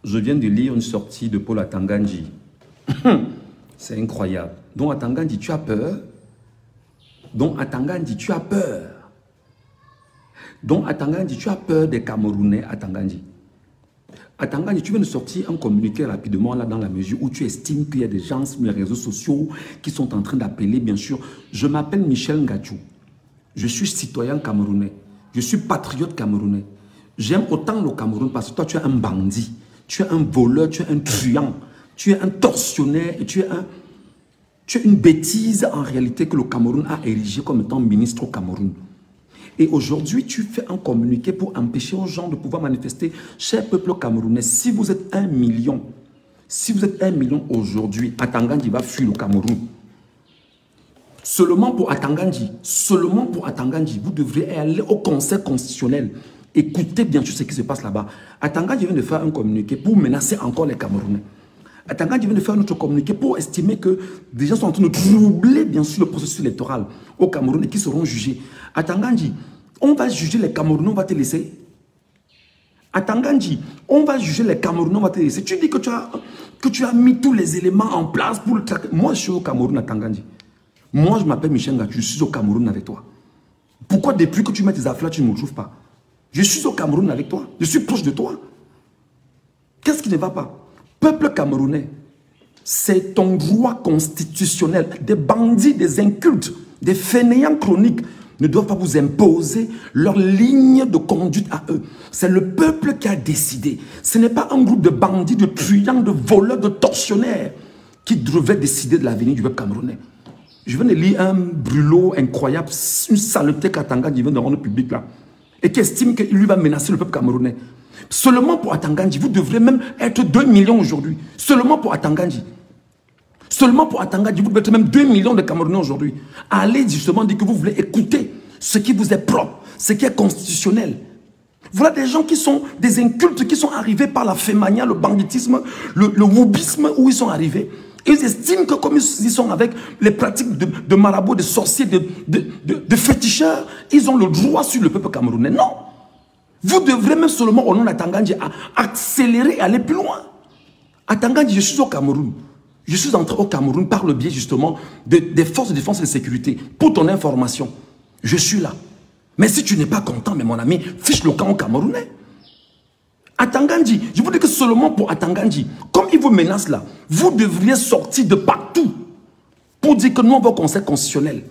Je viens de lire une sortie de Paul Atangandji. C'est incroyable. Donc Atangandji, tu as peur. Donc Atangandji, tu as peur. Donc Atangandji, tu as peur des Camerounais, Atangandji. Atangandji, tu viens de sortir un communiqué rapidement là dans la mesure où tu estimes qu'il y a des gens sur les réseaux sociaux qui sont en train d'appeler, bien sûr. Je m'appelle Michel Ngachou. Je suis citoyen camerounais. Je suis patriote camerounais. J'aime autant le Cameroun parce que toi, tu es un bandit. Tu es un voleur, tu es un truand. Tu es un tortionnaire et tu es une bêtise en réalité que le Cameroun a érigé comme étant ministre au Cameroun. Et aujourd'hui, tu fais un communiqué pour empêcher aux gens de pouvoir manifester. Cher peuple camerounais, si vous êtes 1 million, aujourd'hui, Atangandji va fuir le Cameroun. Seulement pour Atangandji, vous devrez aller au Conseil constitutionnel. Écoutez bien sûr ce qui se passe là-bas. Atangandji vient de faire un communiqué pour menacer encore les Camerounais. Atangandji vient de faire notre communiqué pour estimer que des gens sont en train de troubler bien sûr le processus électoral au Cameroun et qui seront jugés. Atangandji, on va juger les Camerounais, on va te laisser. Atangandji, on va juger les Camerounais, on va te laisser. Tu dis que tu as mis tous les éléments en place pour le traquer. Moi, je suis au Cameroun, Atangandji. Moi, je m'appelle Michel Ngachou, je suis au Cameroun avec toi. Pourquoi depuis que tu mets tes affaires, tu ne me trouves pas? Je suis au Cameroun avec toi. Je suis proche de toi. Qu'est-ce qui ne va pas? Peuple camerounais, c'est ton droit constitutionnel. Des bandits, des incultes, des fainéants chroniques ne doivent pas vous imposer leur ligne de conduite à eux. C'est le peuple qui a décidé. Ce n'est pas un groupe de bandits, de truands, de voleurs, de tortionnaires qui devaient décider de l'avenir du peuple camerounais. Je viens de lire un brûlot incroyable, une saleté qu'Atangandji vient de rendre public là, et qui estime qu'il lui va menacer le peuple camerounais. Seulement pour Atangandji, vous devrez même être 2 millions aujourd'hui. Seulement pour Atangandji. Seulement pour Atangandji, vous devez être même 2 millions de Camerounais aujourd'hui. Allez justement dire que vous voulez écouter ce qui vous est propre, ce qui est constitutionnel. Voilà des gens qui sont des incultes, qui sont arrivés par la fémania, le banditisme, le woubisme, où ils sont arrivés. Ils estiment que comme ils sont avec les pratiques de marabouts, de sorciers, de féticheurs, ils ont le droit sur le peuple camerounais. Non. Vous devrez même seulement au nom d'Atangandji accélérer et aller plus loin. Atangandji, je suis au Cameroun. Je suis entré au Cameroun par le biais justement des forces de défense et de sécurité. Pour ton information, je suis là. Mais si tu n'es pas content, mais mon ami, fiche le camp au Camerounais. Atangandji, je vous dis que seulement pour Atangandji, comme il vous menace là, vous devriez sortir de partout pour dire que nous, on va au Conseil constitutionnel.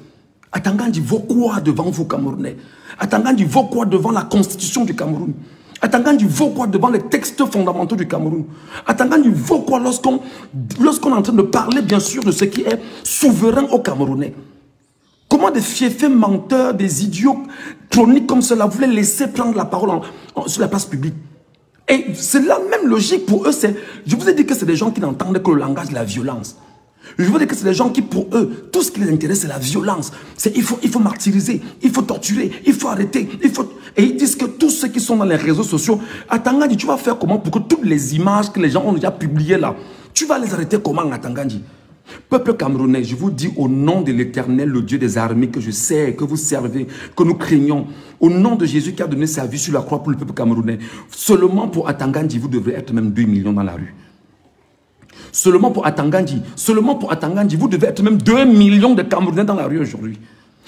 Atangandji vaut quoi devant vous, Camerounais? Atangandji vaut quoi devant la constitution du Cameroun? Atangandji vaut quoi devant les textes fondamentaux du Cameroun? Atangandji vaut quoi lorsqu'on est en train de parler, bien sûr, de ce qui est souverain au Camerounais? Comment des fiefs menteurs, des idiots chroniques comme cela voulaient laisser prendre la parole sur la place publique? Et c'est la même logique pour eux. Je vous ai dit que c'est des gens qui n'entendent que le langage de la violence. Je vous dis que c'est des gens qui, pour eux, tout ce qui les intéresse, c'est la violence. Il faut martyriser, il faut torturer, il faut arrêter. Et ils disent que tous ceux qui sont dans les réseaux sociaux, Atangandji, tu vas faire comment pour que toutes les images que les gens ont déjà publiées là, tu vas les arrêter comment, Atangandji? Peuple camerounais, je vous dis au nom de l'Éternel, le Dieu des armées, que je sais, que vous servez, que nous craignons, au nom de Jésus qui a donné sa vie sur la croix pour le peuple camerounais, seulement pour Atangandji, vous devrez être même 2 millions dans la rue. Seulement pour Atangandji, vous devez être même 2 millions de Camerounais dans la rue aujourd'hui.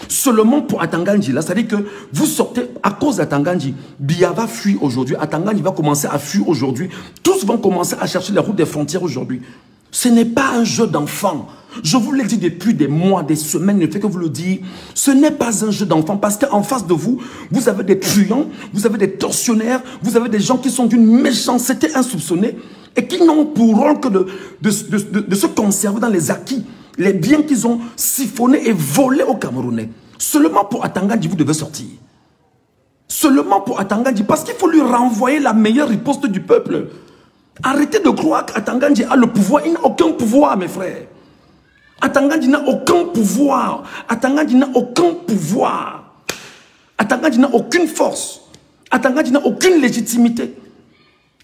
Seulement pour Atangandji, là, c'est-à-dire que vous sortez à cause d'Atangandji. Biya va fuir aujourd'hui, Atangandji va commencer à fuir aujourd'hui. Tous vont commencer à chercher les routes des frontières aujourd'hui. Ce n'est pas un jeu d'enfant. Je vous l'ai dit depuis des mois, des semaines, ne fait que vous le dire. Ce n'est pas un jeu d'enfant parce qu'en face de vous, vous avez des truands, vous avez des tortionnaires, vous avez des gens qui sont d'une méchanceté insoupçonnée et qui n'ont pour rôle que de se conserver dans les acquis, les biens qu'ils ont siphonnés et volés aux Camerounais. Seulement pour Atangandji, vous devez sortir. Seulement pour Atangandji, parce qu'il faut lui renvoyer la meilleure riposte du peuple. Arrêtez de croire qu'Atangandji a le pouvoir. Il n'a aucun pouvoir, mes frères. Atangandji n'a aucun pouvoir. Atangandji n'a aucun pouvoir. Atangandji n'a aucune force. Atangandji n'a aucune légitimité.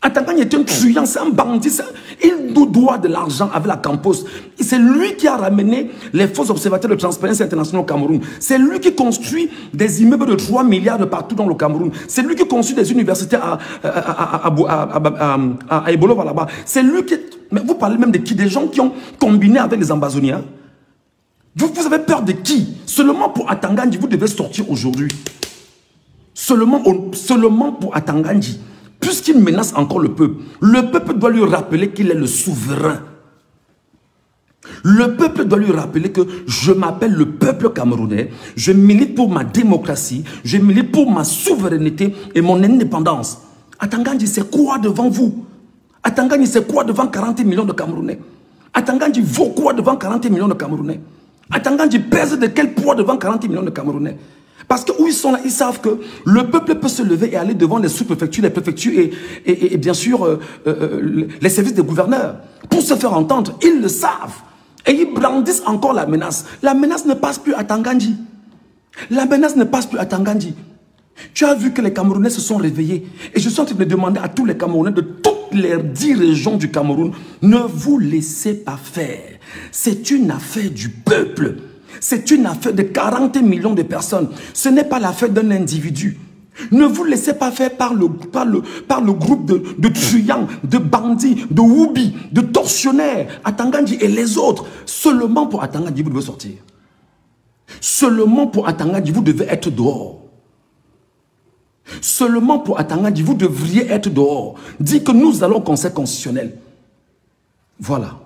Atangani est un truand, c'est un bandit. Il nous doit de l'argent avec la Campos. C'est lui qui a ramené les faux observateurs de Transparency International au Cameroun. C'est lui qui construit des immeubles de 3 milliards de partout dans le Cameroun. C'est lui qui construit des universités à Ebolova là-bas. C'est lui qui... Mais vous parlez même de qui? Des gens qui ont combiné avec les Ambazoniens. Vous avez peur de qui? Seulement pour Atangani, vous devez sortir aujourd'hui. Seulement pour Atangani. Puisqu'il menace encore le peuple doit lui rappeler qu'il est le souverain. Le peuple doit lui rappeler que je m'appelle le peuple camerounais, je milite pour ma démocratie, je milite pour ma souveraineté et mon indépendance. Atangani, c'est quoi devant vous? Atangani, c'est quoi devant 40 millions de Camerounais? Atangani vaut quoi devant 40 millions de Camerounais? Atangani pèse de quel poids devant 40 millions de Camerounais? Parce que où ils sont là, ils savent que le peuple peut se lever et aller devant les sous-préfectures, les préfectures et bien sûr les services des gouverneurs pour se faire entendre. Ils le savent. Et ils brandissent encore la menace. La menace ne passe plus à Tangandji. La menace ne passe plus à Tangandji. Tu as vu que les Camerounais se sont réveillés. Et je suis en train de demander à tous les Camerounais de toutes les 10 régions du Cameroun, ne vous laissez pas faire. C'est une affaire du peuple. C'est une affaire de 40 millions de personnes. Ce n'est pas l'affaire d'un individu. Ne vous laissez pas faire par le groupe de truands, de bandits, de woubis, de tortionnaires, Atangandji et les autres. Seulement pour Atangandji, vous devez sortir. Seulement pour Atangandji, vous devez être dehors. Seulement pour Atangandji, vous devriez être dehors. Dit que nous allons au Conseil constitutionnel. Voilà.